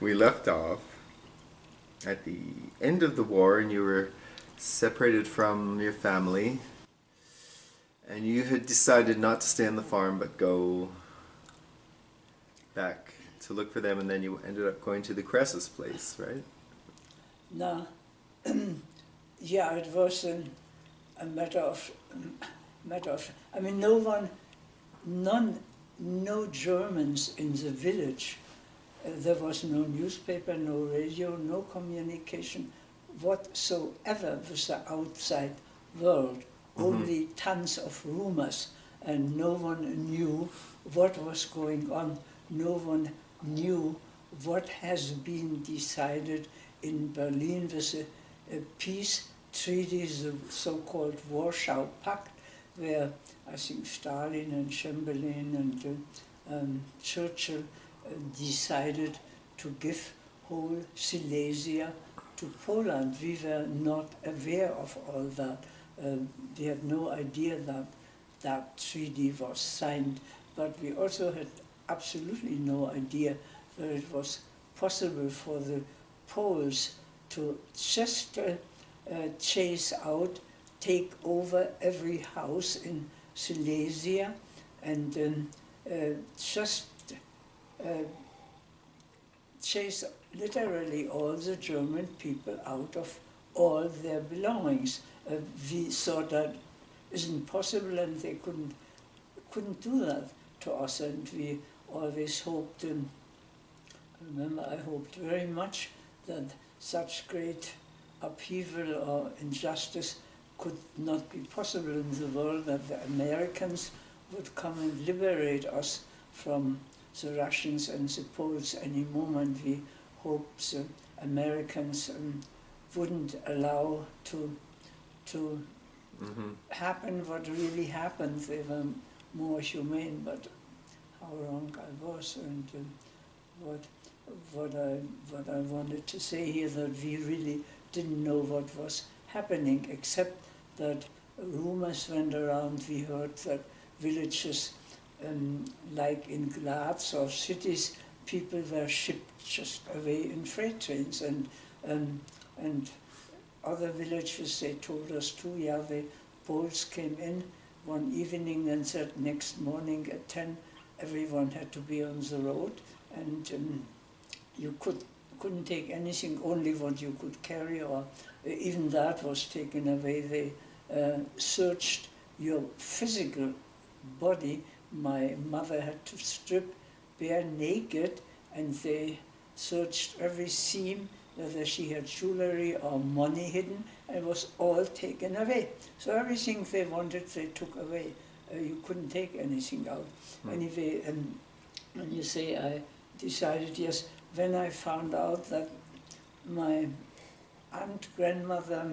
We left off at the end of the war, and you were separated from your family, and you had decided not to stay on the farm but go back to look for them, and then you ended up going to the Cress's place, right? Now, yeah, it was a matter of. I mean, no Germans in the village. There was no newspaper, no radio, no communication whatsoever with the outside world. Only tons of rumors, and no one knew what was going on. No one knew what has been decided in Berlin with a peace treaty, the so-called Warsaw Pact, where I think Stalin and Chamberlain and Churchill decided to give whole Silesia to Poland. We were not aware of all that. We had no idea that that treaty was signed, but we also had absolutely no idea that it was possible for the Poles to just chase out, take over every house in Silesia, and just chase literally all the German people out of all their belongings. We thought that isn't possible, and they couldn't do that to us, and we always hoped. Remember, I hoped very much that such great upheaval or injustice could not be possible in the world, that the Americans would come and liberate us from the Russians and the Poles any moment. We hoped the Americans wouldn't allow to happen what really happened. They were more humane, but how wrong I was, and what I wanted to say here, that we really didn't know what was happening, except that rumors went around. We heard that villages like in Graz or cities, people were shipped just away in freight trains, and other villages, they told us too, yeah, the Poles came in one evening and said next morning at 10 everyone had to be on the road, and you couldn't take anything, only what you could carry, or even that was taken away. They searched your physical body. My mother had to strip bare naked, and they searched every seam, whether she had jewelry or money hidden, and it was all taken away. So everything they wanted, they took away. You couldn't take anything out. Anyway, when you say I decided, yes, when I found out that my aunt, grandmother,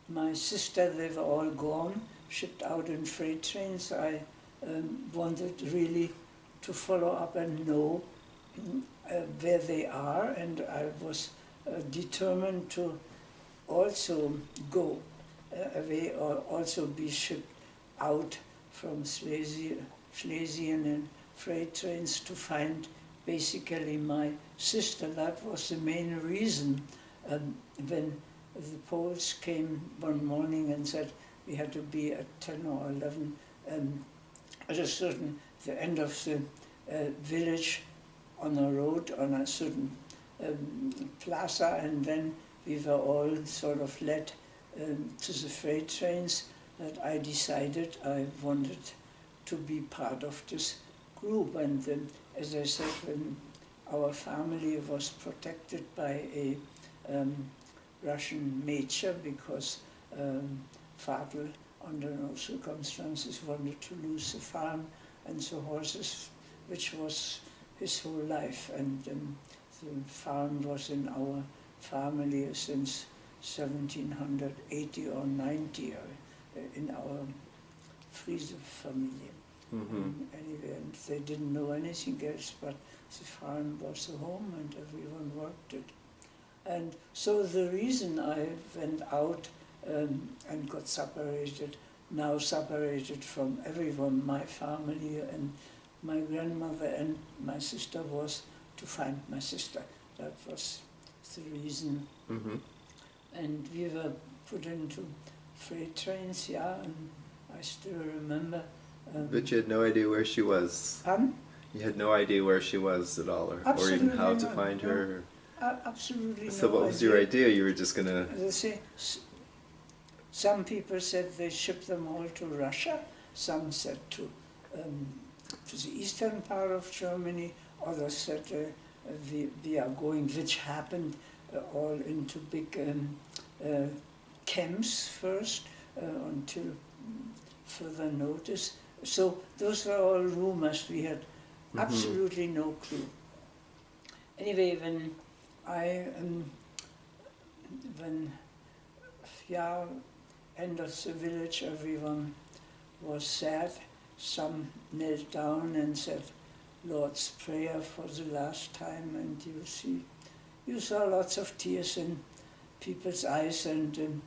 my sister, they were all gone, shipped out in freight trains, I wanted really to follow up and know where they are, and I was determined to also go away, or also be shipped out from Schlesien and freight trains to find basically my sister. That was the main reason. When the Poles came one morning and said we had to be at 10 or 11 at a certain, the end of the village, on a road, on a certain plaza, and then we were all sort of led to the freight trains, that I decided I wanted to be part of this group. And as I said, when our family was protected by a Russian major, because Vater, under no circumstances, wanted to lose the farm and the horses, which was his whole life. And the farm was in our family since 1780 or 90, in our Friese family. Anyway, and they didn't know anything else, but the farm was the home and everyone worked it. And so the reason I went out and got separated, now separated from everyone, my family and my grandmother and my sister, was to find my sister. That was the reason. Mm-hmm. And we were put into freight trains, yeah, and I still remember. But you had no idea where she was. Pardon? You had no idea where she was at all, or even Absolutely how to not, find no. her. Absolutely So no what was your idea? You were just gonna... As I say, some people said they shipped them all to Russia, some said to the eastern part of Germany, others said we are going, which happened all into big camps first until further notice. So those were all rumors. We had absolutely no clue. Anyway, when end of the village, everyone was sad. Some knelt down and said Lord's Prayer for the last time, and you saw lots of tears in people's eyes, and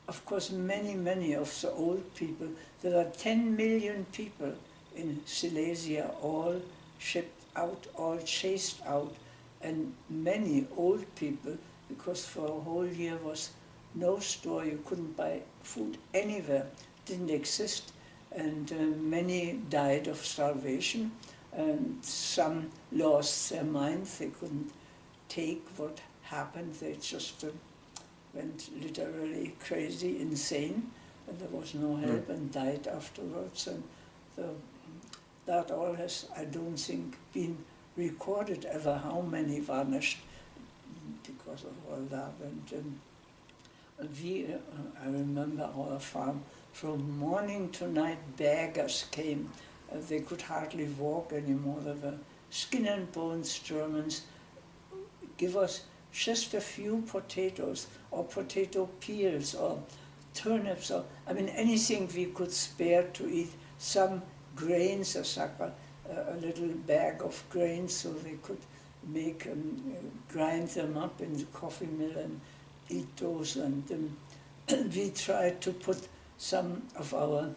of course many of the old people. There were 10 million people in Silesia, all shipped out, all chased out, and many old people, because for a whole year was no store, you couldn't buy food anywhere, didn't exist, and many died of starvation, and some lost their minds, they couldn't take what happened, they just went literally crazy, insane, and there was no help, and died afterwards, and that all has, I don't think, been recorded ever, how many vanished because of all that. And I remember our farm, from morning to night beggars came. They could hardly walk anymore. They were skin and bones Germans. Give us just a few potatoes, or potato peels, or turnips, or I mean anything we could spare to eat. Some grains, a little bag of grains, so they could make grind them up in the coffee mill and eat those. And we tried to put some of our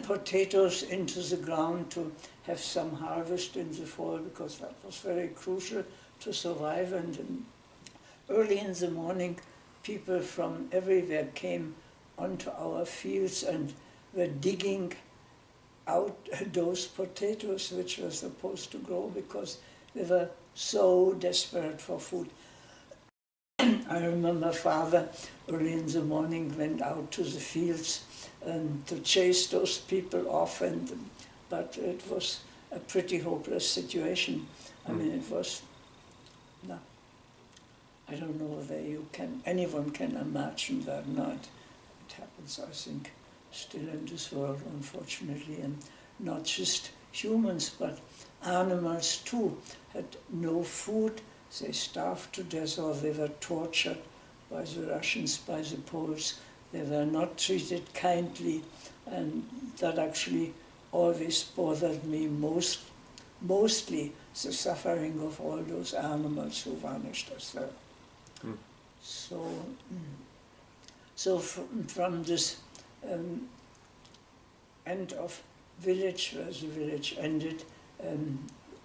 potatoes into the ground to have some harvest in the fall, because that was very crucial to survive. And early in the morning, people from everywhere came onto our fields and were digging out those potatoes which were supposed to grow, because they were so desperate for food. I remember Father early in the morning went out to the fields to chase those people off, but it was a pretty hopeless situation. I mean, it was, no, I don't know whether anyone can imagine that. Not, it happens, I think, still in this world, unfortunately, and not just humans, but animals too had no food. They starved to death, or they were tortured by the Russians, by the Poles. They were not treated kindly, and that actually always bothered me mostly the suffering of all those animals who vanished as well. So from this end of village, where the village ended,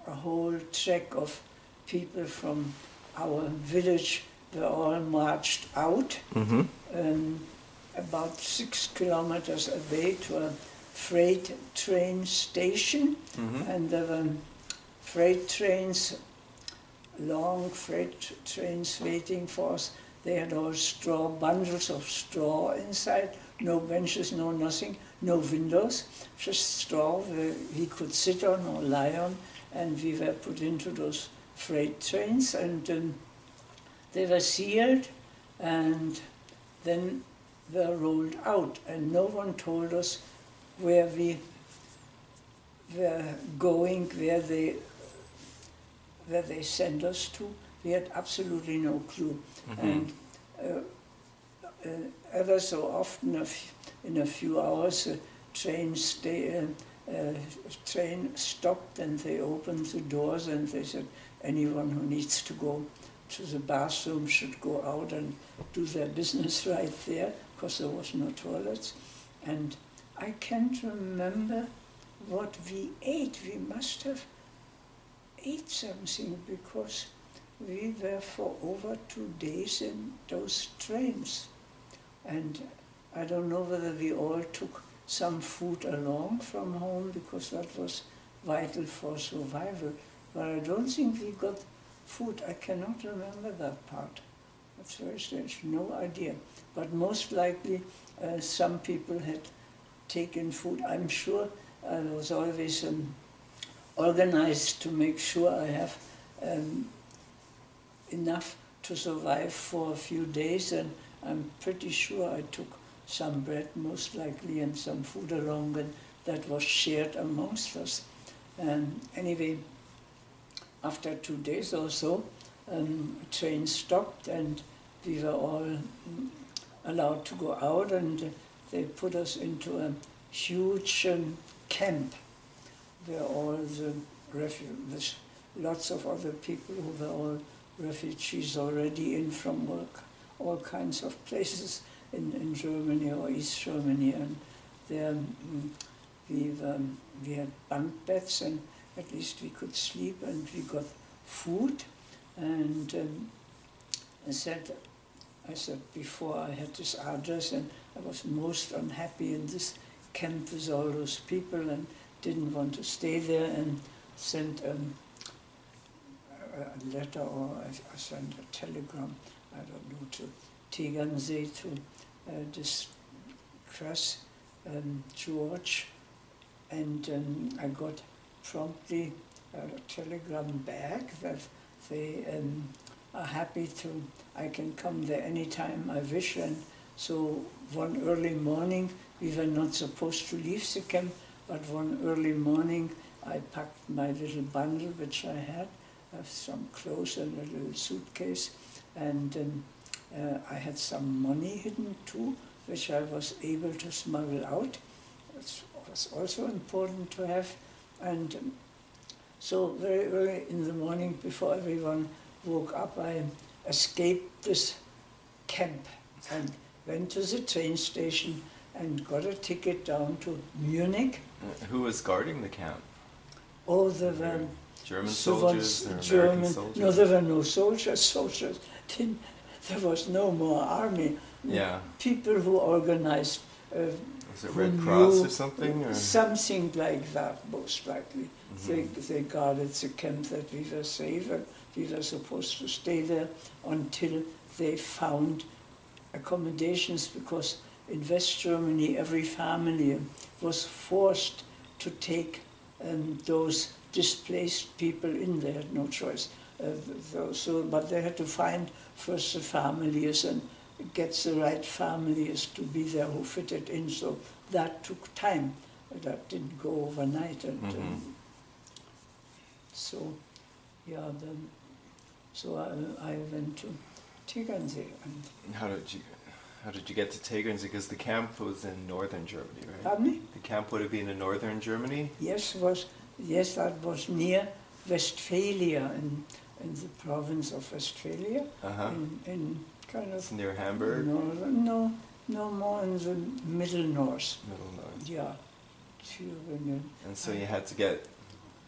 a whole track of people from our village were all marched out, about 6 kilometers away to a freight train station, and there were freight trains, long freight trains waiting for us. They had all straw, bundles of straw inside, no benches, no nothing, no windows, just straw we could sit on or lie on, and we were put into those freight trains, and they were sealed and then were rolled out, and no one told us where we were going, where they sent us to. We had absolutely no clue. And ever so often, in a few hours, a train stopped, and they opened the doors, and they said anyone who needs to go to the bathroom should go out and do their business right there, because there was no toilets. And I can't remember what we ate. We must have ate something because we were for over 2 days in those trains. And I don't know whether we all took some food along from home because that was vital for survival. But I don't think we got food. I cannot remember that part. That's very strange. No idea. But most likely some people had taken food. I'm sure I was always organized to make sure I have enough to survive for a few days, and I'm pretty sure I took some bread most likely and some food along, and that was shared amongst us. Anyway, after 2 days or so, a train stopped and we were all allowed to go out, and they put us into a huge camp where all the refugees, lots of other people who were all refugees already in from work, all kinds of places in Germany or East Germany, and there we had bunk beds, and at least we could sleep, and we got food. And I said before I had this address, and I was most unhappy in this camp with all those people and didn't want to stay there, and sent a letter, or I sent a telegram, I don't know, to Tegernsee, to this Chris George, and I got promptly a telegram back that they are happy to, I can come there anytime I wish. And so one early morning, we were not supposed to leave the camp, but one early morning I packed my little bundle which I had, some clothes and a little suitcase, and I had some money hidden too, which I was able to smuggle out. It was also important to have. And so very early in the morning, before everyone woke up, I escaped this camp and went to the train station and got a ticket down to Munich. Who was guarding the camp? Oh, there were German soldiers or German American soldiers? No, there were no soldiers. There was no more army. Yeah. People who organized. Was it Red Cross or something? Or? Something like that, most likely. They guarded the camp, that we were safe, and we were supposed to stay there until they found accommodations, because in West Germany every family was forced to take those displaced people in. They had no choice. But they had to find first the families and get the right families to be there who fitted in. So that took time. That didn't go overnight. And so, yeah. So I went to Tegernsee. And how did you get to Tegernsee? Because the camp was in northern Germany, right? Pardon me? The camp would have been in northern Germany? Yes, that was near Westphalia, in the province of Westphalia, in kind of... It's near Hamburg? No, more in the middle north. Middle north. Yeah. Thüringen. And so you had to get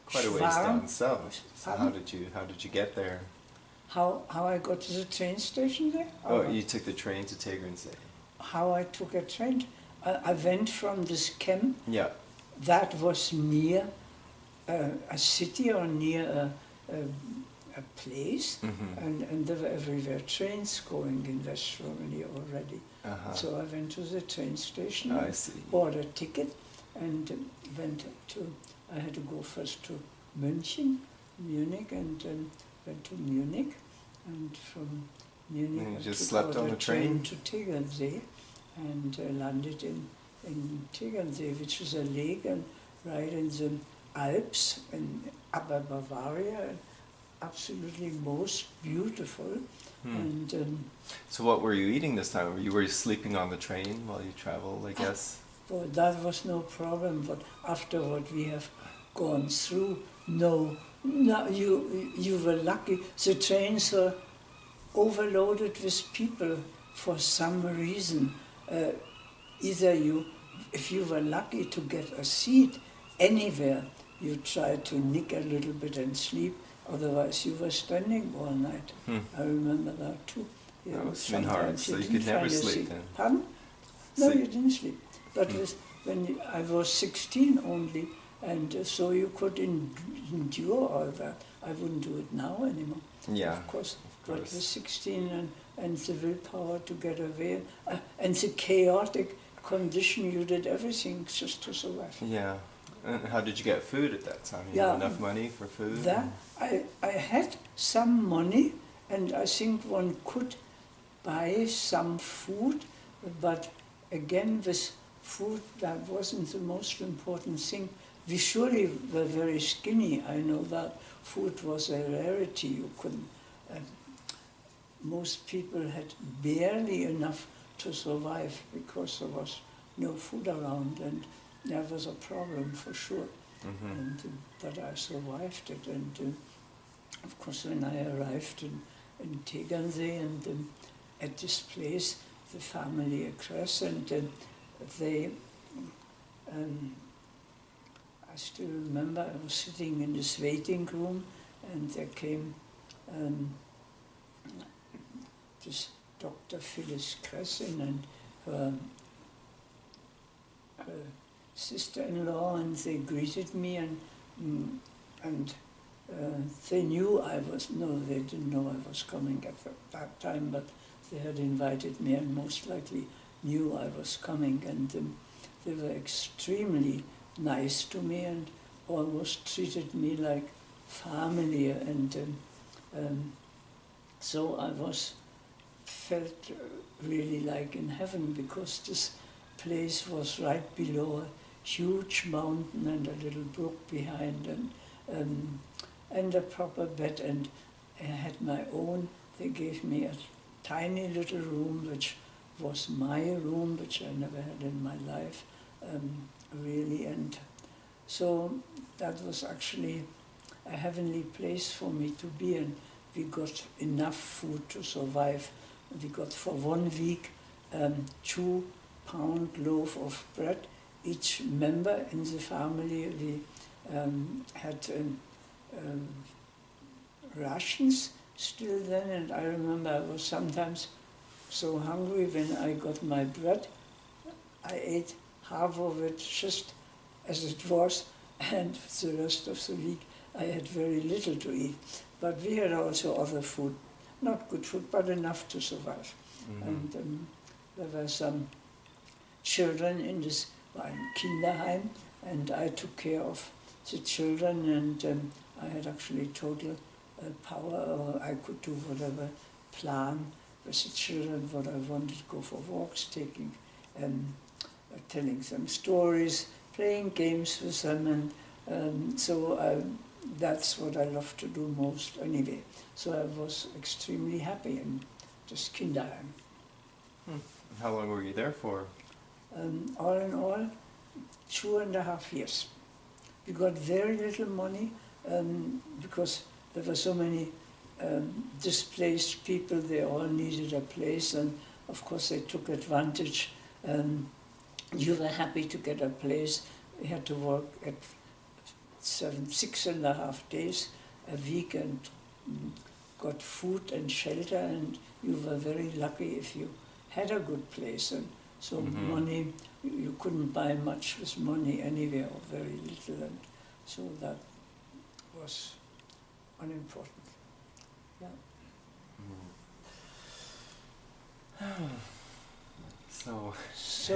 quite a ways down south. So how did you get there? How I got to the train station there? Oh, you took the train to Tegernsee. How I took a train? I went from this camp. Yeah. That was near a city or near a place, and there were everywhere trains going in West Germany already. So I went to the train station, bought a ticket, and I had to go first to Munich, and went to Munich, and from Munich and you I just took slept on the train to Tegernsee, and landed in Tegernsee, which is a lake and right in the Alps in Upper Bavaria, absolutely most beautiful. And so what were you eating this time? You were sleeping on the train while you traveled, I guess? Well, that was no problem, but after what we have gone through, no, you were lucky. The trains were overloaded with people for some reason. Either if you were lucky to get a seat anywhere, you tried to nick a little bit and sleep, otherwise you were standing all night. I remember that too. You That know, must have been hard, sometimes so you didn't could never find a sleep seat. then. Pardon? No, So- you didn't sleep. But when I was 16 only, and so you could endure all that. I wouldn't do it now anymore. Yeah, Of course. of But course. with 16 and the willpower to get away, and the chaotic condition, you did everything just to survive. Yeah. And how did you get food at that time? You Yeah, had enough money for food? That I had some money, and I think one could buy some food, but again, with food, that wasn't the most important thing. We surely were very skinny. I know that food was a rarity. You couldn't. Most people had barely enough to survive because there was no food around, and that was a problem for sure. And, but I survived it, and of course when I arrived in Tegernsee and at this place, the family across, and they, I still remember I was sitting in this waiting room, and there came this Dr. Phyllis Cressin and her sister-in-law, and they greeted me, and they knew I was, no, they didn't know I was coming at that time, but they had invited me and most likely knew I was coming, and they were extremely nice to me and almost treated me like family, and so I felt really like in heaven, because this place was right below a huge mountain and a little brook behind, and a proper bed, and I had my own. They gave me a tiny little room, which was my room, which I never had in my life, really, and so that was actually a heavenly place for me to be in. We got enough food to survive. We got for 1 week 2-pound loaf of bread. Each member in the family, we had rations still then, and I remember I was sometimes so hungry when I got my bread. I ate half of it just as it was, and the rest of the week I had very little to eat. But we had also other food, not good food, but enough to survive. And there were some children in this Kinderheim, and I took care of the children, and I had actually total power. I could do whatever plan with the children, what I wanted, go for walks, taking, telling them stories, playing games with them, and so that's what I love to do most anyway. So I was extremely happy in this Kinderheim. How long were you there for? All in all, 2.5 years. We got very little money because there were so many displaced people. They all needed a place, and of course they took advantage. You were happy to get a place. We had to work at 6.5 days a week and got food and shelter, and you were very lucky if you had a good place. And so money, you couldn't buy much with money anywhere, or very little, and so that was unimportant. Yeah. So,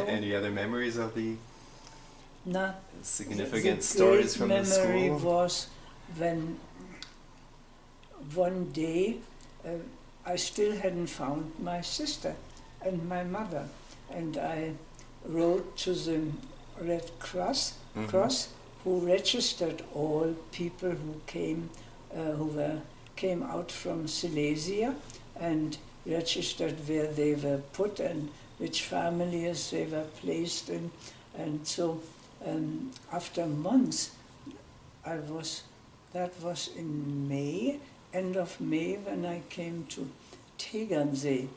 any other memories of the significant the stories from the great memory school? was when one day I still hadn't found my sister and my mother, and I wrote to the Red Cross, who registered all people who came out from Silesia, and registered where they were put and which families they were placed in, and so after months, that was in May, end of May, when I came to Tegernsee,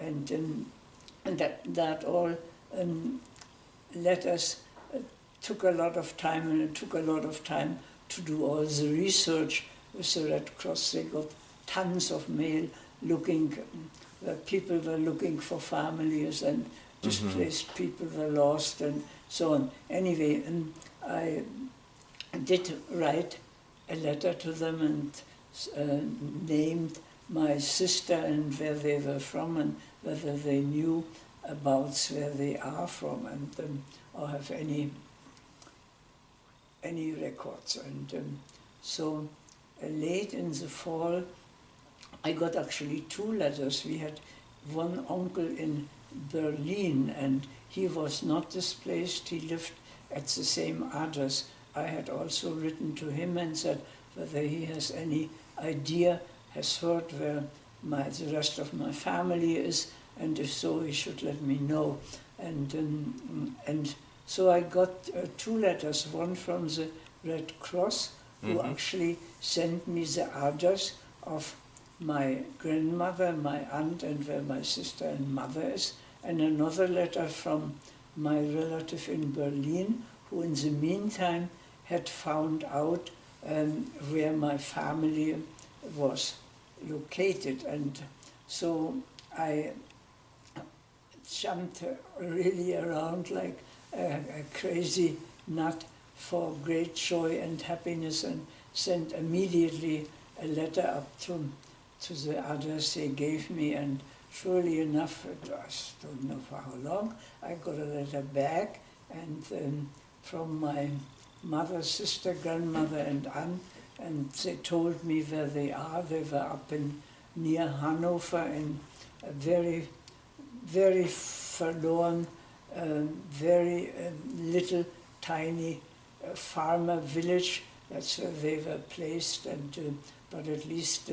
and that all let us took a lot of time, and it took a lot of time to do all the research with the Red Cross. They got tons of mail looking, people were looking for families and displaced people were lost and so on. Anyway, I did write a letter to them and named my sister and where they were from and whether they knew about where they are from and or have any records. And so late in the fall, I got actually 2 letters. We had one uncle in Berlin, and he was not displaced. He lived at the same address. I had also written to him and said whether he has any idea, has heard where the rest of my family is, and if so, he should let me know. And so I got 2 letters, one from the Red Cross, who actually sent me the address of my grandmother, my aunt, and where my sister and mother is, and another letter from my relative in Berlin, who in the meantime had found out where my family was located. And so I jumped really around like a crazy nut for great joy and happiness and sent immediately a letter up to the address they gave me, and surely enough, I don't know for how long, I got a letter back, and from my mother, sister, grandmother and aunt, and they told me where they are. They were up near Hanover in a very, very forlorn, very little tiny farmer village. That's where they were placed, and but at least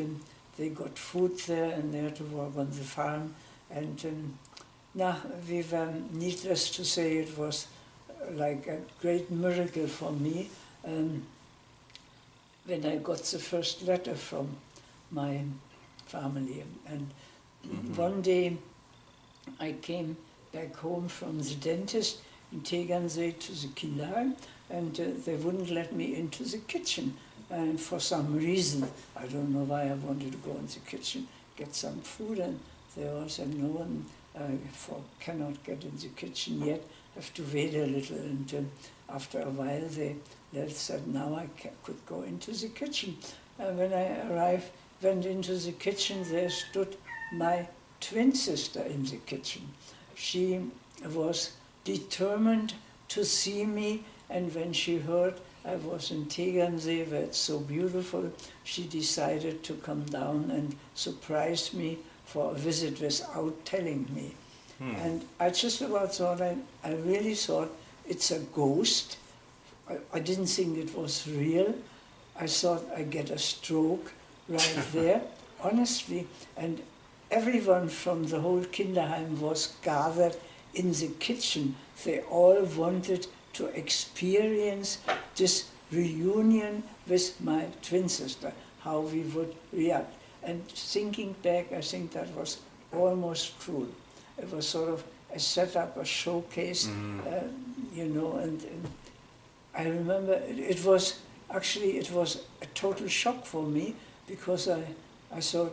they got food there and they had to work on the farm. And we were, needless to say, it was like a great miracle for me when I got the first letter from my family. And one day I came back home from the dentist in Tegernsee to the Kinderheim, and they wouldn't let me into the kitchen. And for some reason, I don't know why, I wanted to go in the kitchen, get some food, and they all said no, and cannot get in the kitchen yet, have to wait a little. And after a while they said now I could go into the kitchen. And when I went into the kitchen, there stood my twin sister in the kitchen. She was determined to see me, and when she heard I was in Tegernsee, where it's so beautiful, she decided to come down and surprise me for a visit without telling me. And I just about thought, I really thought it's a ghost. I didn't think it was real. I thought I'd get a stroke right there, honestly. And everyone from the whole Kinderheim was gathered in the kitchen. They all wanted to experience this reunion with my twin sister, how we would react. And thinking back, I think that was almost cruel. It was sort of a setup, a showcase, you know, and I remember it was a total shock for me, because I thought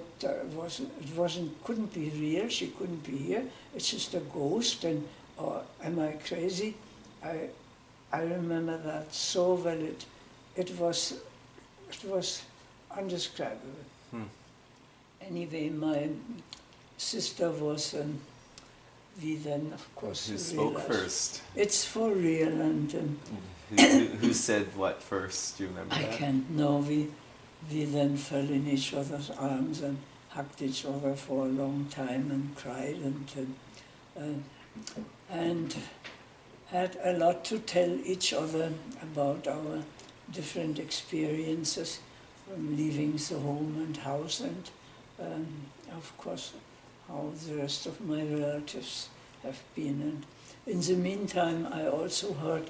couldn't be real, she couldn't be here, it's just a ghost, and or am I crazy? I remember that so well. It was undescribable. Anyway, my sister was, we then of course Who spoke realized first? it's for real, and Who said what first? Do you remember I that? can't know. We then fell in each other's arms and hugged each other for a long time and cried and had a lot to tell each other about our different experiences from leaving the home and house, and of course how the rest of my relatives have been. And in the meantime, I also heard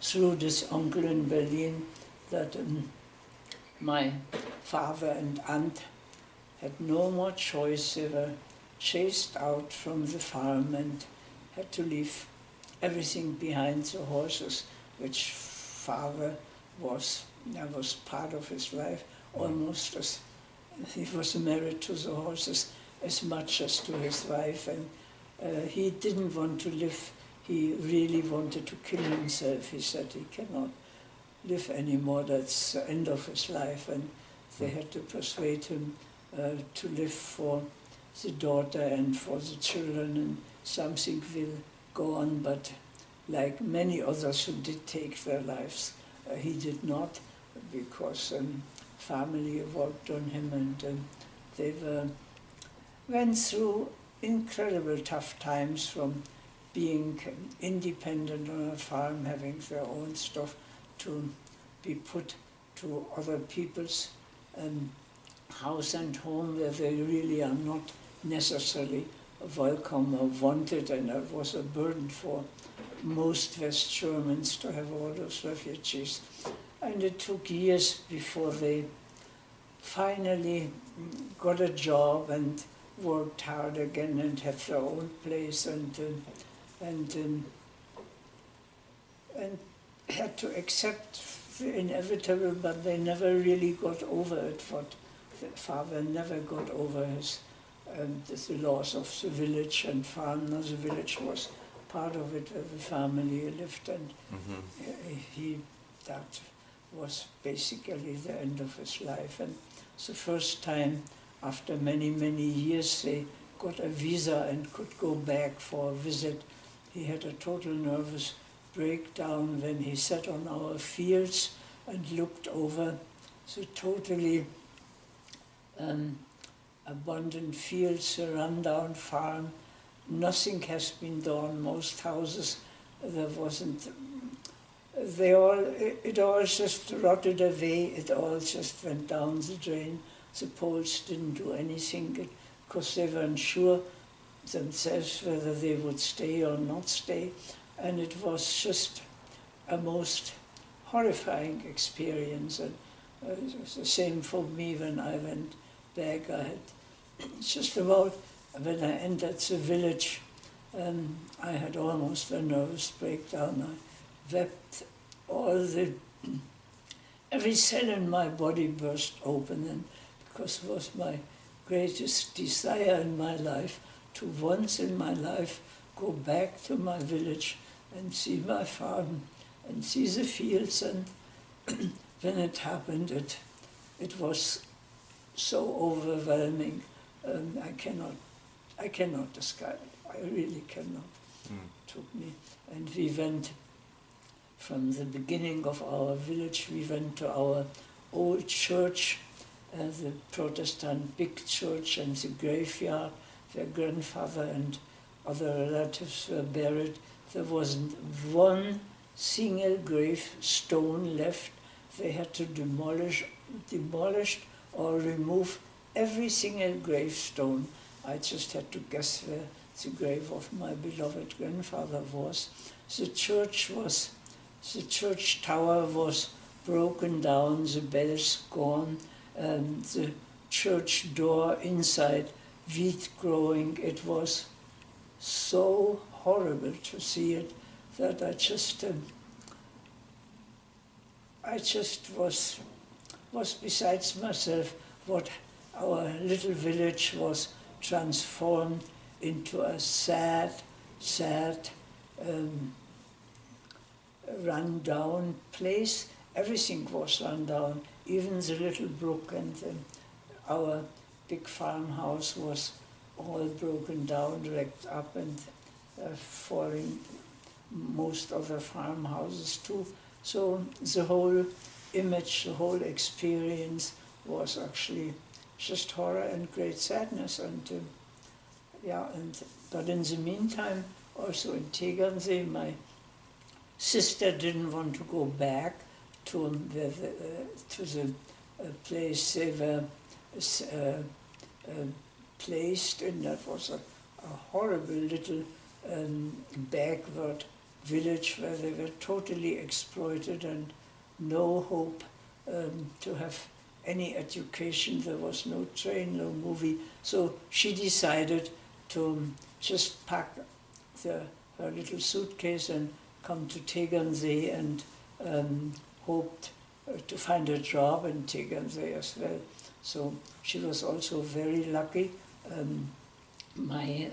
through this uncle in Berlin that my father and aunt had no more choice. They were chased out from the farm and had to leave everything behind, the horses, which father that was part of his life, almost as he was married to the horses as much as to his wife, and he didn't want to live. He really wanted to kill himself. He said he cannot live anymore. That's the end of his life, and they had to persuade him to live for the daughter and for the children, and something will go on. But like many others who did take their lives, he did not, because family worked on him, and they went through incredible tough times, from being independent on a farm, having their own stuff, to be put to other people's house and home where they really are not necessarily welcome or wanted, and it was a burden for most West Germans to have all those refugees. And it took years before they finally got a job and worked hard again and had their own place, and had to accept the inevitable, but they never really got over it. What the father never got over his the loss of the village and farm. The village was part of it where the family lived, and that was basically the end of his life. And the first time, after many, many years, they got a visa and could go back for a visit. He had a total nervous breakdown when he sat on our fields and looked over the totally abundant fields, a rundown farm. Nothing has been done. Most houses, there wasn't. It all just rotted away. It all just went down the drain. The Poles didn't do anything because they weren't sure themselves whether they would stay or not stay. And it was just a most horrifying experience. And it was the same for me when I went back. I had just about, when I entered the village, I had almost a nervous breakdown. I wept. Every cell in my body burst open, and because it was my greatest desire in my life to once in my life go back to my village and see my farm and see the fields. And when it happened, it was so overwhelming. I cannot describe it. I really cannot. It took me, and we went from the beginning of our village. We went to our old church, the Protestant big church, and the graveyard where grandfather and other relatives were buried. There wasn't one single gravestone left. They had to demolish or remove every single gravestone. I just had to guess where the grave of my beloved grandfather was. The church tower was broken down, the bells gone, the church door inside, wheat growing. It was so horrible to see it that I just was besides myself. What our little village was transformed into a sad, run-down place. Everything was run down, even the little brook, and our big farmhouse was all broken down, wrecked up, and falling. Most other farmhouses too. So the whole image, the whole experience was actually just horror and great sadness. And but in the meantime, also in Tegernsee, my sister didn't want to go back to the place they were placed in. That was a horrible little backward village where they were totally exploited and no hope to have any education. There was no train, no movie. So she decided to just pack her little suitcase and come to Tegernsee, and hoped to find a job in Tegernsee as well. So she was also very lucky. My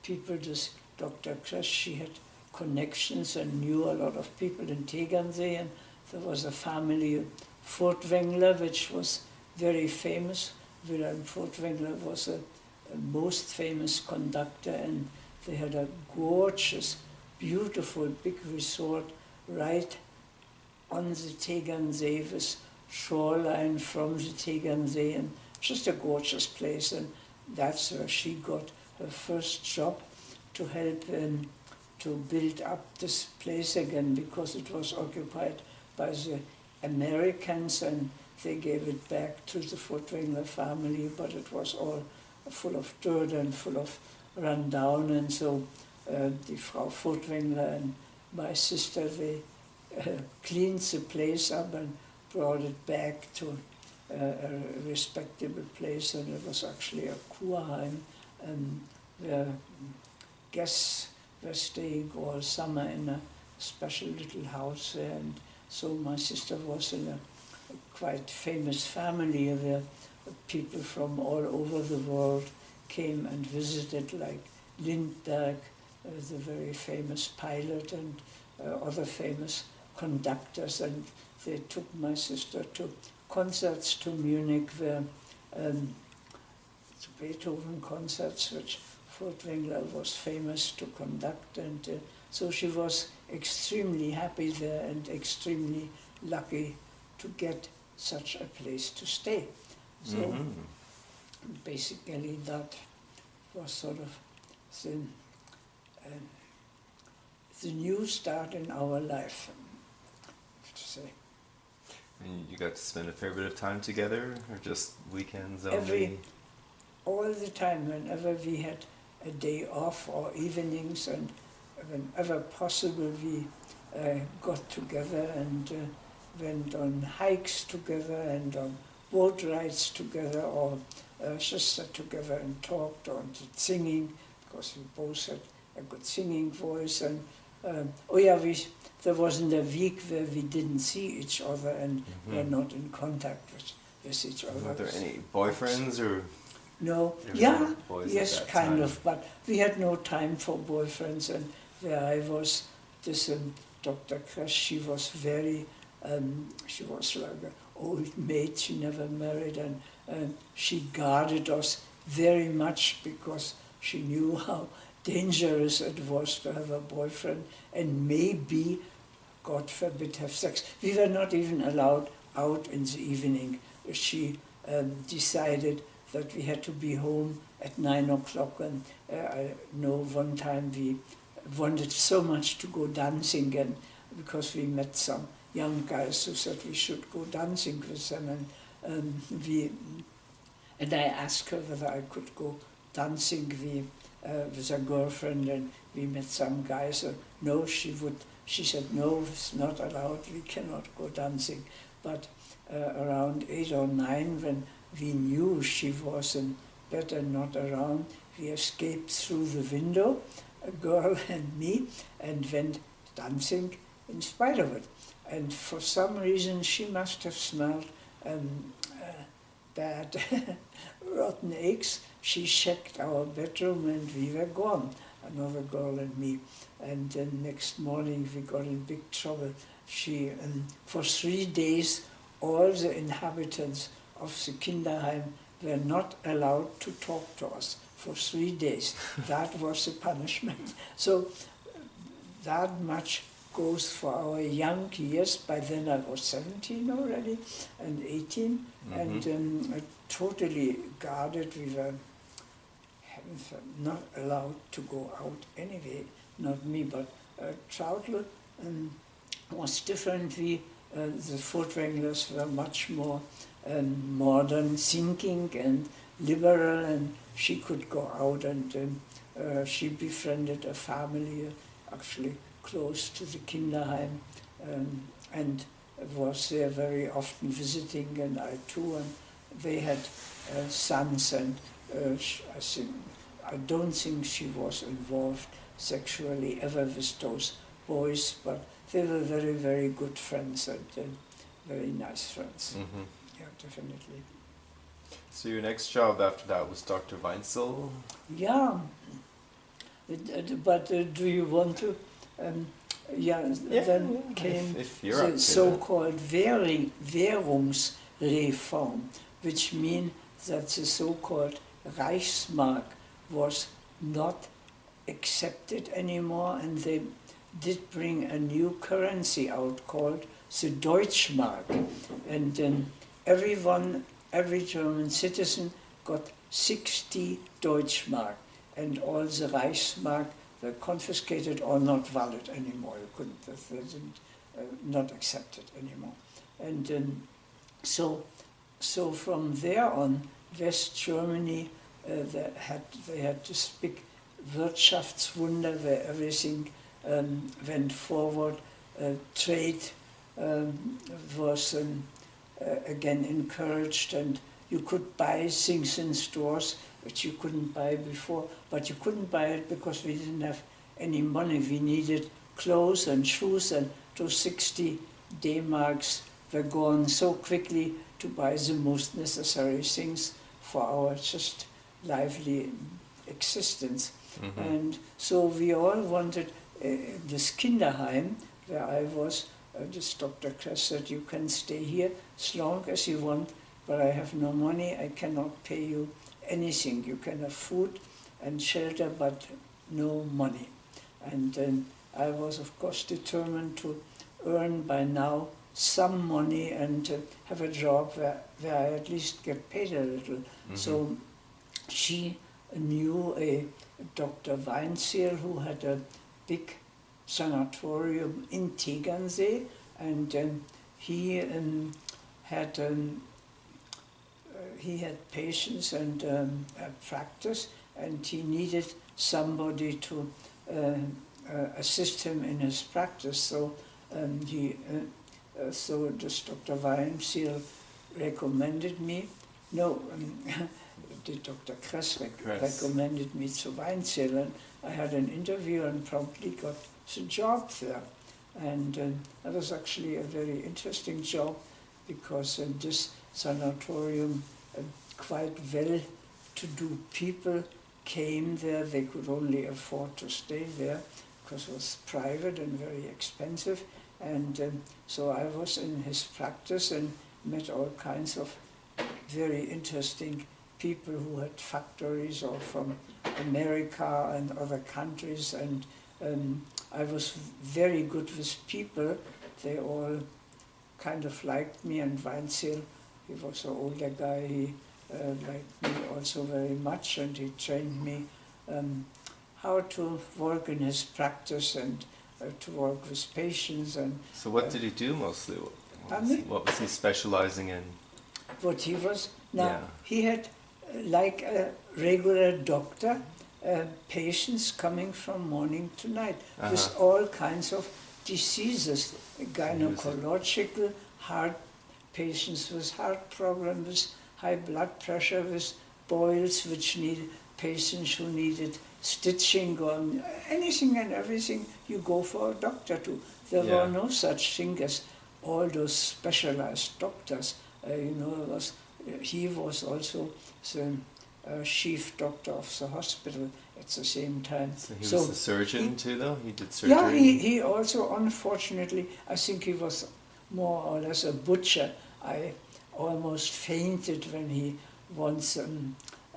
people, this Dr. Kresch, she had connections and knew a lot of people in Tegernsee, and there was a family, Furtwängler, which was very famous. Wilhelm Furtwängler was a most famous conductor, and they had a gorgeous, beautiful, big resort right on the Tegernsee with shoreline from the Tegernsee, and just a gorgeous place. And that's where she got her first job, to help to build up this place again, because it was occupied by the Americans, and they gave it back to the Furtwängler family, but it was all full of dirt and full of rundown, and so the Frau Furtwängler and my sister, they cleaned the place up and brought it back to a respectable place, and it was actually a Kurheim, where guests were staying all summer in a special little house there. And so my sister was in a quite famous family where people from all over the world came and visited, like Lindbergh, the very famous pilot, and other famous conductors. And they took my sister to concerts to Munich, where the Beethoven concerts, which Furtwängler was famous to conduct, and so she was extremely happy there and extremely lucky to get such a place to stay. So basically that was sort of the new start in our life, I have to say. And you got to spend a fair bit of time together, or just weekends only? All the time, whenever we had a day off or evenings, and whenever possible we got together and went on hikes together and on boat rides together, or just sat together and talked, or did singing, because we both had a good singing voice. And there wasn't a week where we didn't see each other and were not in contact with each other. Were there any boyfriends, or? No, yes, kind of, but we had no time for boyfriends. And where I was, this Dr. Kresch, she was very, she was like an old maid, she never married, and she guarded us very much, because she knew how dangerous it was to have a boyfriend and maybe, God forbid, have sex. We were not even allowed out in the evening. She decided that we had to be home at 9 o'clock, and I know one time we wanted so much to go dancing, and because we met some young guys who said we should go dancing with them, and I asked her whether I could go dancing with a girlfriend, and we met some guys. No, she said, no, it's not allowed, we cannot go dancing. But around 8 or 9, when we knew she was in bed and not around, we escaped through the window, a girl and me, and went dancing in spite of it. And for some reason she must have smelled bad rotten eggs. She checked our bedroom and we were gone, another girl and me. And then next morning we got in big trouble. She, for 3 days, all the inhabitants of the Kinderheim were not allowed to talk to us for 3 days. That was the punishment. So that much goes for our young years. By then I was 17 already, and 18, and totally guarded. We were not allowed to go out anyway, not me, but Trautl was different. The Furtwänglers were much more modern thinking and liberal, and she could go out, and she befriended a family actually close to the Kinderheim, and was there very often visiting, and I too, and they had sons, and I don't think she was involved sexually ever with those boys, but they were very, very good friends, and very nice friends. Mm-hmm. Yeah, definitely. So your next job after that was Dr. Weinzel? Yeah, but do you want to? Um, yeah, then came if you're up the to so-called Währungsreform, which means that the so-called Reichsmark was not accepted anymore, and they did bring a new currency out called the Deutschmark, and every German citizen got 60 Deutschmark, and all the Reichsmark were confiscated or not valid anymore. You couldn't, they didn't, not accepted anymore, and so from there on, West Germany, they had this big Wirtschaftswunder where everything went forward. Trade was again encouraged, and you could buy things in stores which you couldn't buy before, but you couldn't buy it because we didn't have any money. We needed clothes and shoes, and those 60 D-marks were gone so quickly to buy the most necessary things for our just lively existence. Mm-hmm. And so we all wanted this Kinderheim where I was. This Dr. Kress said, you can stay here as long as you want, but I have no money, I cannot pay you anything. You can have food and shelter, but no money. And I was, of course, determined to earn by now some money and have a job where I at least get paid a little. Mm-hmm. So she knew a Dr. Weinzel who had a big sanatorium in Tegernsee, and he had patients and a practice, and he needed somebody to assist him in his practice. So so this Dr. Weinzel recommended me. No, the Dr. Kress recommended me to Weinzel, and I had an interview and promptly got the job there. And that was actually a very interesting job, because in this sanatorium, quite well-to-do people came there. They could only afford to stay there because it was private and very expensive. And so I was in his practice and met all kinds of very interesting people who had factories or from America and other countries, and I was very good with people. They all kind of liked me, and Weinzel, he was an older guy, he liked me also very much, and he trained me how to work in his practice and to work with patients. And so what did he do mostly? What was he specializing in? What he was? Now, he had, like a regular doctor, patients coming from morning to night with all kinds of diseases, gynecological, heart patients with heart problems, high blood pressure, with boils, which need patients who needed stitching, or anything and everything you go for a doctor to. There were no such thing as all those specialized doctors. He was also the chief doctor of the hospital at the same time. So he was a surgeon too, though? He did surgery? Yeah, he also, unfortunately, I think he was more or less a butcher. I almost fainted when he once,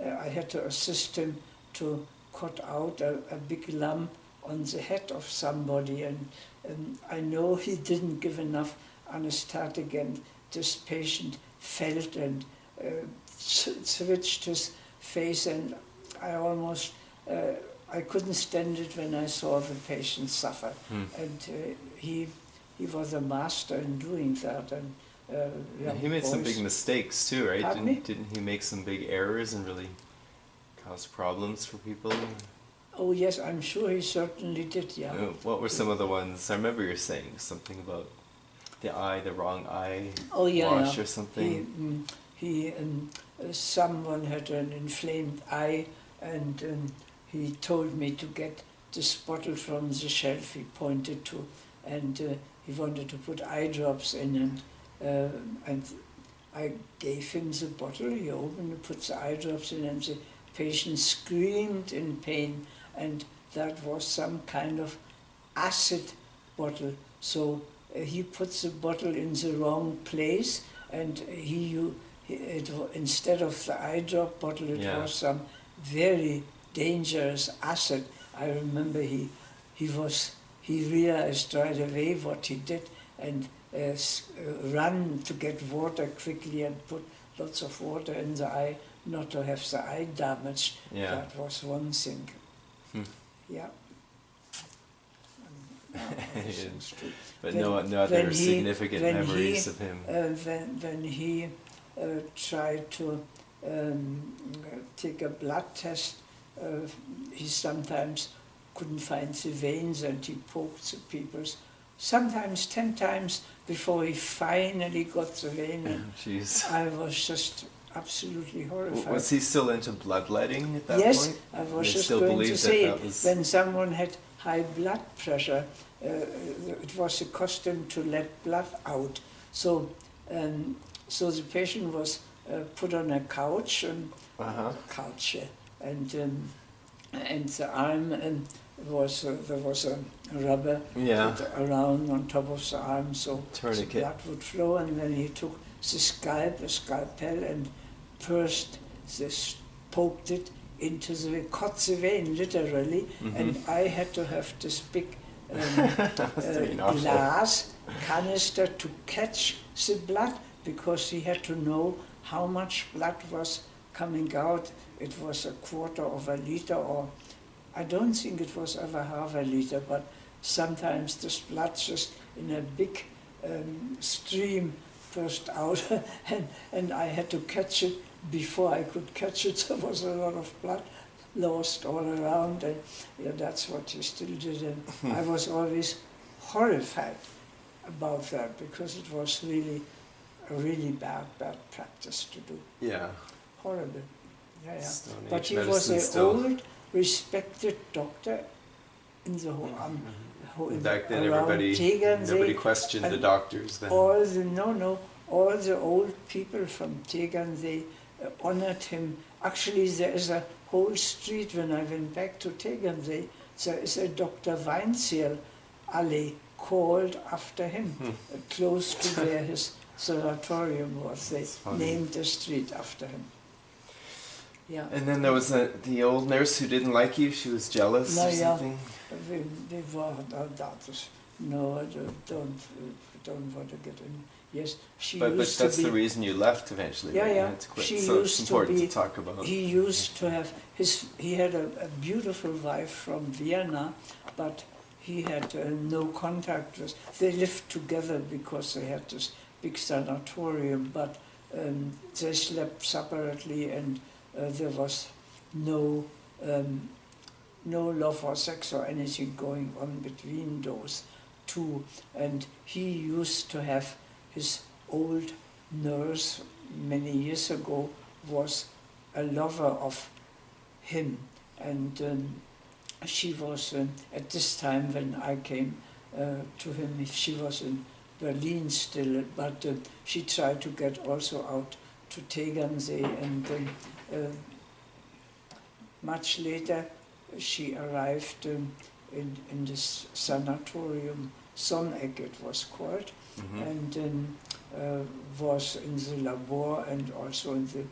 I had to assist him to cut out a big lump on the head of somebody, and I know he didn't give enough anesthetic, and this patient felt and switched his face, and I almost, I couldn't stand it when I saw the patient suffer. And he was a master in doing that. And he made some big mistakes too, right? Pardon me? Didn't he make some big errors and really cause problems for people? Oh yes, I'm sure he certainly did, yeah. What were some of the ones? I remember you saying something about the wrong eye wash or something. Someone had an inflamed eye, and he told me to get this bottle from the shelf he pointed to, and he wanted to put eye drops in, and and I gave him the bottle, he opened it, put the eye drops in, and the patient screamed in pain, and that was some kind of acid bottle. So he put the bottle in the wrong place, and instead of the eye drop bottle, it was some very dangerous acid. I remember he realized right away what he did, and ran to get water quickly and put lots of water in the eye, not to have the eye damaged. That was one thing. Yeah. But no other significant memories of him. When he tried to take a blood test, he sometimes couldn't find the veins, and he poked the people's, sometimes 10 times before he finally got the vein. And I was just absolutely horrified. Was he still into bloodletting at that point? Yes, I was just going to say, when someone had high blood pressure, it was a custom to let blood out. So the patient was put on a couch, and the arm there was a rubber put around on top of the arm, so the blood would flow, and then he took the scalpel, and first poked it into cut the vein, literally, and I had to have this big glass canister to catch the blood, because he had to know how much blood was coming out. It was 1/4 of a liter, or I don't think it was ever half a liter, but sometimes this blood just in a big stream burst out, and I had to catch it. Before I could catch it, there was a lot of blood lost all around, and that's what he still did. And I was always horrified about that, because it was really a really bad practice to do. Yeah. Horrible. But he was an old, respected doctor in the whole. Back then, nobody questioned the doctors then. All the old people from Tegernsee honored him. Actually, there is a whole street, when I went back to Tegernsee, there is a Dr. Weinzierl alley called after him, close to where his sanatorium was. They named the street after him. Yeah. And then there was the old nurse who didn't like you. She was jealous or something. They were that. No, I don't want to get in. Yes, but that's the reason you left eventually. Yeah, right? yeah. You had to quit. She so used it's important to talk about. He used to have he had a beautiful wife from Vienna, but he had no contact with. They lived together because they had this big sanatorium, but they slept separately, and there was no love or sex or anything going on between those two. And he used to have his old nurse many years ago was a lover of him, and she was at this time when I came to him, she was in Berlin still, but she tried to get also out to Tegernsee, and much later she arrived in this sanatorium, Sonneck it was called, and was in the labor and also in the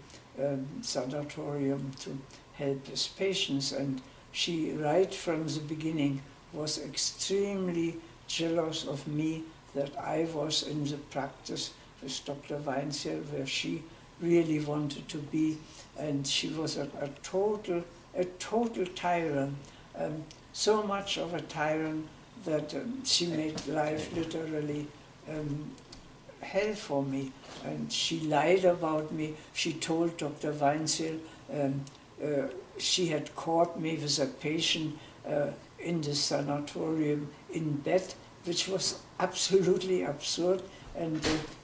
sanatorium to help his patients. And she, right from the beginning, was extremely jealous of me that I was in the practice with Dr. Weinzierl, where she really wanted to be, and she was a total tyrant, so much of a tyrant that she made life literally hell for me, and she lied about me. She told Dr. Weinzierl she had caught me with a patient in the sanatorium in bed, which was absolutely absurd, and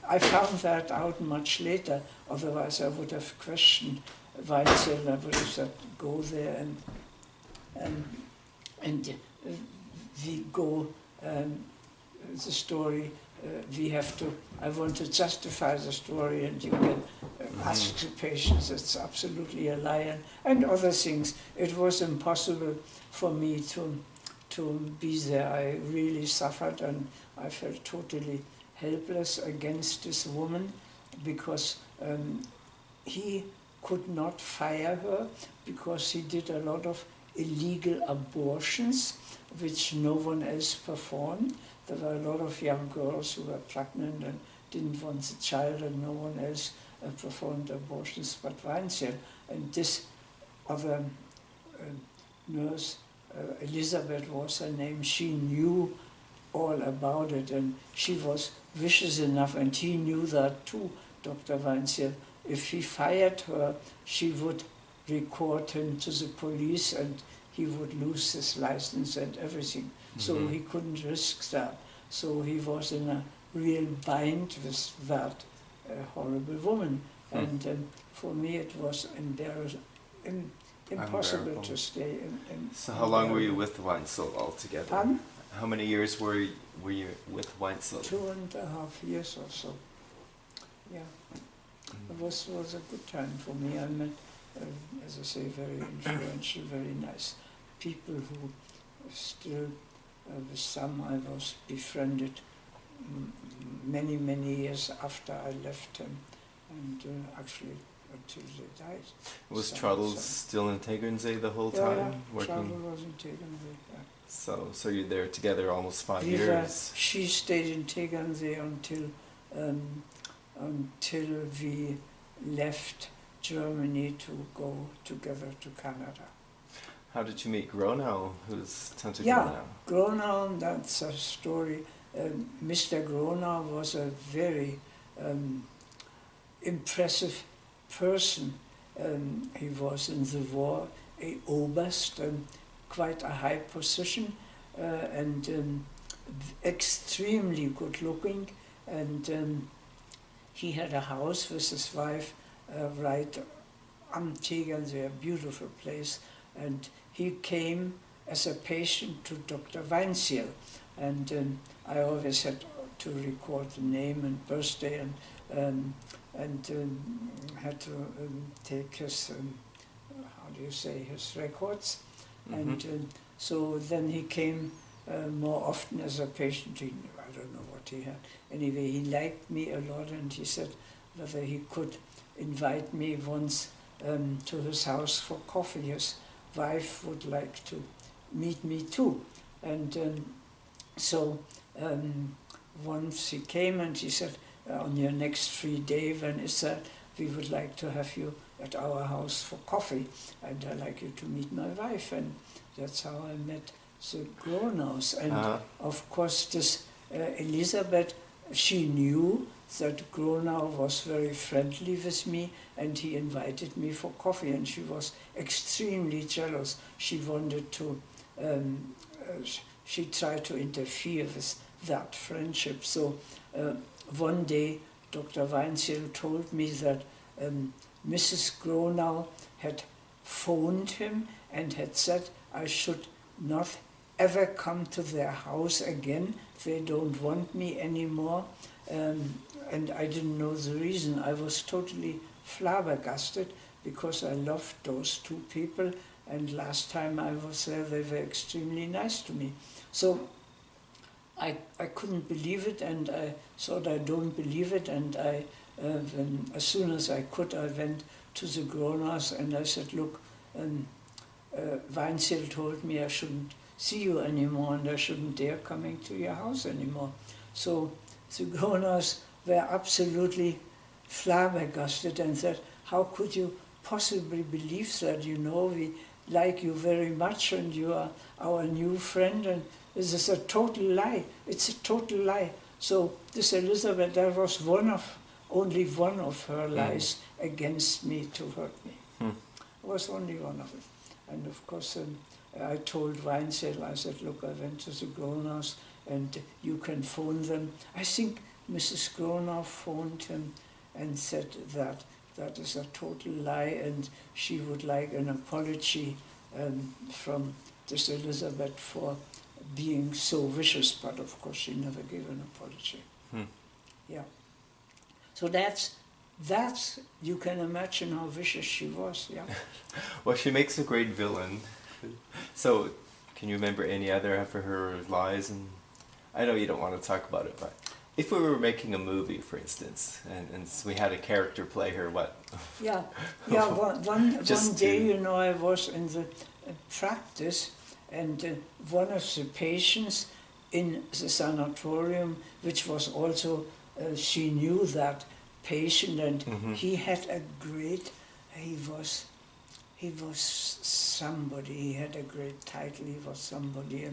I found that out much later. Otherwise I would have questioned Weinzierl. I would have said, go there and we go, the story I want to justify the story, and you can ask the patients, it's absolutely a lie, and other things. It was impossible for me to be there. I really suffered, and I felt totally helpless against this woman, because he could not fire her, because he did a lot of illegal abortions, which no one else performed. There were a lot of young girls who were pregnant and didn't want the child, and no one else performed abortions but Weinzierl. And this other nurse, Elizabeth was her name, she knew all about it, and she was vicious enough, and he knew that too, Dr. Weinzierl. If he fired her, she would record him to the police, and he would lose his license and everything. So he couldn't risk that. So he was in a real bind with that horrible woman. And for me it was impossible to stay in So how long were you with Weinzierl altogether? Pardon? How many years were you with Weinzierl? 2.5 years or so. Yeah. It was a good time for me. I met, as I say, very influential, very nice people who still, with some I was befriended many, many years after I left him, and actually until they died. Was Traudl still in Tegernsee the whole time? Yeah, working? Traudl was in Tegernsee, yeah. So you're there together almost 5 years? She stayed in Tegernsee until we left Germany to go together to Canada. How did you meet Gronau, who's Tante Yeah, Gronau? Gronau, that's a story. Mr. Gronau was a very impressive person. He was in the war a Oberst, quite a high position, and extremely good looking, and he had a house with his wife right am Tegernsee, a beautiful place, and he came as a patient to Dr. Weinzierl, and I always had to record the name and birthday, and had to take his, how do you say, his records, and so then he came more often as a patient. I don't know what he had. Anyway, he liked me a lot, and he said whether he could invite me once to his house for coffee. His wife would like to meet me too. And so once he came and he said, on your next free day, when is that? We would like to have you at our house for coffee, and I'd like you to meet my wife. And that's how I met the Gronaus. And of course this Elisabeth, she knew that Gronau was very friendly with me, and he invited me for coffee, and she was extremely jealous. She wanted to, she tried to interfere with that friendship. So one day Dr. Weinzierl told me that Mrs. Gronau had phoned him and had said I should not ever come to their house again. They don't want me anymore. And I didn't know the reason. I was totally flabbergasted because I loved those two people, and last time I was there they were extremely nice to me. So I couldn't believe it, and I thought I don't believe it, and as soon as I could, I went to the Gronaus and I said, look, Weinzierl told me I shouldn't see you anymore and I shouldn't dare coming to your house anymore. So the Gronaus were absolutely flabbergasted and said, how could you possibly believe that? You know, we like you very much and you are our new friend, and this is a total lie. It's a total lie. So this Elizabeth, that was only one of her lies against me to hurt me. It was only one of it. And of course, I told Weinzierl, I said, look, I went to the Gronaus and you can phone them. I think Mrs. Gronau phoned him and said that that is a total lie and she would like an apology from this Elizabeth for being so vicious, but of course she never gave an apology. Yeah. So that's, you can imagine how vicious she was, yeah. Well, she makes a great villain. So, can you remember any other of her lies? And I know you don't want to talk about it, but if we were making a movie, for instance, and we had a character play her, what? Yeah, yeah. One day, you know, I was in the practice, and one of the patients in the sanatorium, which was also, she knew that patient, and he had a great, he was somebody, he had a great title, he was somebody,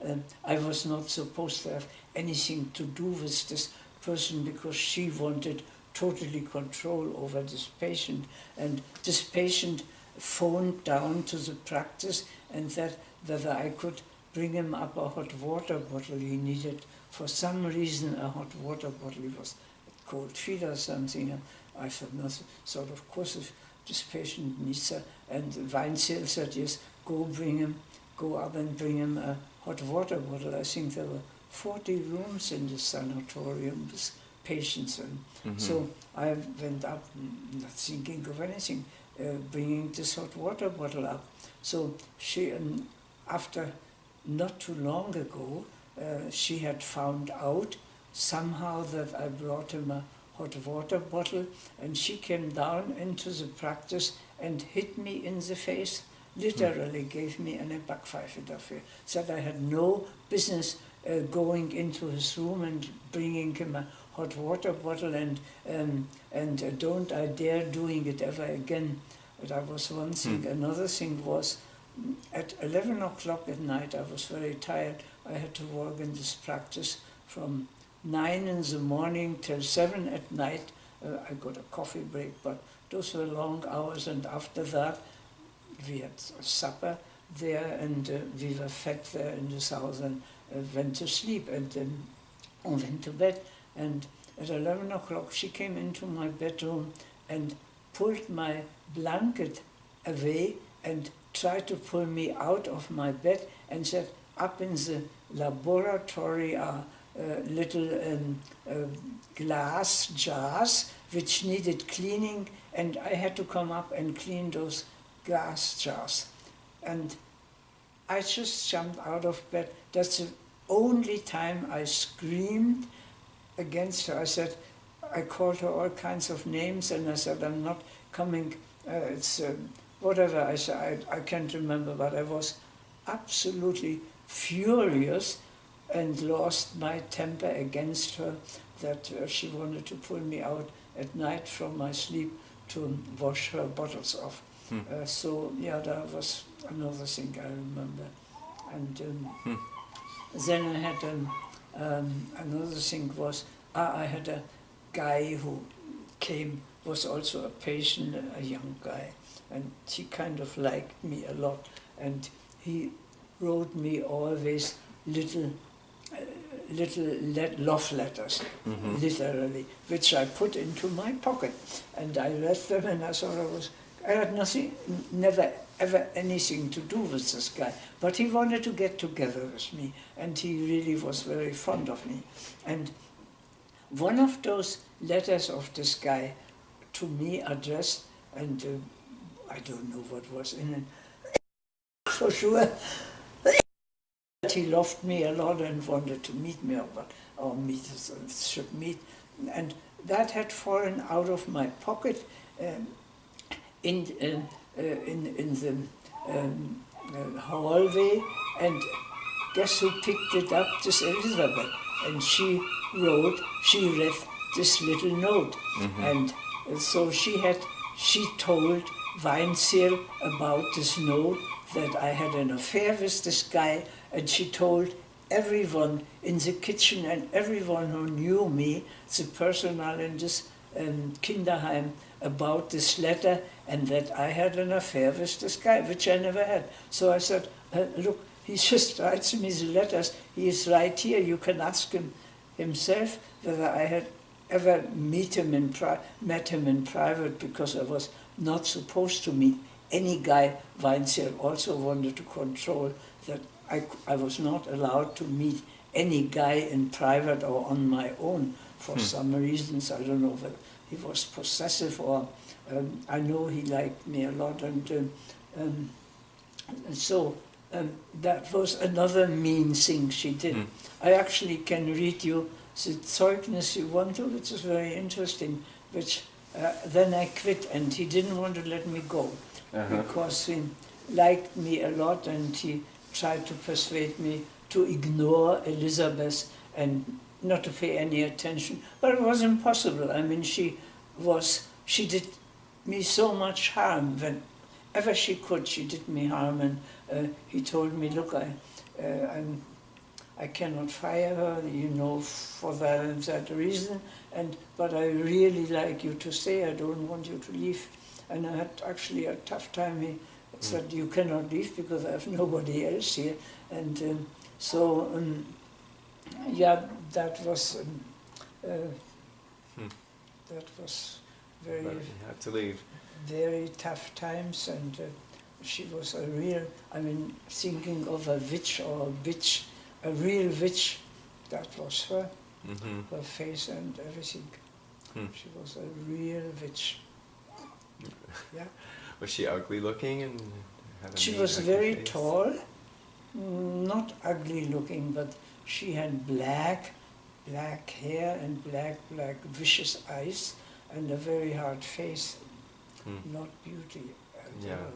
and I was not supposed to have anything to do with this person because she wanted totally control over this patient, and this patient phoned down to the practice and said whether I could bring him up a hot water bottle. He needed, for some reason, a hot water bottle. He was cold feet or something. And I said, no, sort of course, if this patient needs a, and Weinzierl said, yes, go up and bring him a hot water bottle. I think there were 40 rooms in the sanatorium with patients, and so I went up, not thinking of anything, bringing this hot water bottle up. So she, after not too long ago, she had found out somehow that I brought him a hot water bottle, and she came down into the practice and hit me in the face, literally gave me a Backpfeife dafür. Said I had no business going into his room and bringing him a hot water bottle, and don't I dare doing it ever again. That was one thing. Another thing was, at 11 o'clock at night, I was very tired. I had to work in this practice from 9 in the morning till 7 at night. I got a coffee break, but those were long hours, and after that we had supper there, and we were fed there in this house, and went to sleep, and went to bed. And at 11 o'clock she came into my bedroom and pulled my blanket away and tried to pull me out of my bed, and said, up in the laboratory are little glass jars which needed cleaning, and I had to come up and clean those glass jars. And I just jumped out of bed. That's the only time I screamed against her. I said, I called her all kinds of names, and I said, I'm not coming, it's whatever. I said, I can't remember, but I was absolutely furious and lost my temper against her, that she wanted to pull me out at night from my sleep to wash her bottles off. So yeah, that was another thing I remember. And then I had another thing was, I had a guy who came, was also a patient, a young guy, and he kind of liked me a lot, and he wrote me always little love letters, literally, which I put into my pocket, and I read them, and I thought I had nothing, never ever anything to do with this guy, but he wanted to get together with me, and he really was very fond of me. And one of those letters of this guy to me addressed, and I don't know what was in it, for sure, that he loved me a lot and wanted to meet me, or should meet, and that had fallen out of my pocket in the hallway, and guess who picked it up? This Elizabeth, and she read this little note, and so she told Weinzierl about this note, that I had an affair with this guy, and she told everyone in the kitchen and everyone who knew me, the personnel in this Kinderheim, about this letter, and that I had an affair with this guy, which I never had. So I said, look, he just writes me the letters, he is right here, you can ask him himself whether I had ever met him in private, because I was not supposed to meet any guy. Weinzierl also wanted to control that I was not allowed to meet any guy in private or on my own for some reasons. I don't know whether he was possessive or I know he liked me a lot, and so that was another mean thing she did. I actually can read you the Zeugnis you want to, which is very interesting, which then I quit, and he didn't want to let me go because he liked me a lot, and he tried to persuade me to ignore Elizabeth and not to pay any attention. But it was impossible. I mean, she did me so much harm. Whenever she could, she did me harm. And he told me, look, I cannot fire her, you know, for that and that reason. But I really like you to stay. I don't want you to leave. And I had actually a tough time. He said, you cannot leave because I have nobody else here. And yeah, that was very. But you had to leave. Very tough times, and she was a real. I mean, thinking of a witch or a bitch, a real witch. That was her, her face and everything. She was a real witch. Yeah. Was she ugly looking and had a She mean, was ugly very face? tall, not ugly looking, but she had black hair and black vicious eyes and a very hard face. Not beauty at all.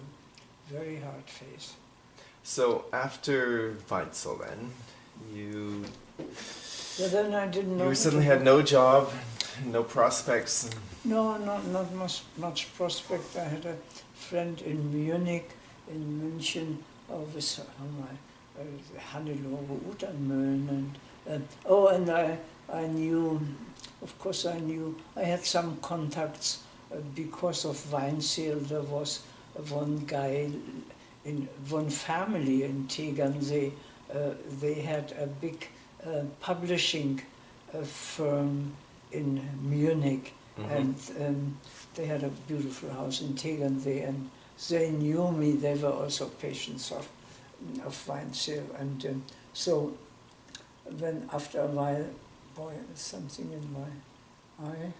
Very hard face. So after Weitzel then, you Then I didn't know. you suddenly had no job, no prospects. No, not much prospect. I had a friend in Munich, in München, with Hannelore Utermühlen, and I knew, of course I knew, I had some contacts because of Weinzierl. There was one guy, in one family in Tegernsee, they had a big publishing firm in Munich, and they had a beautiful house in Tegernsee, and they knew me. They were also patients of Weinzierl, and so then after a while, boy, something in my eye.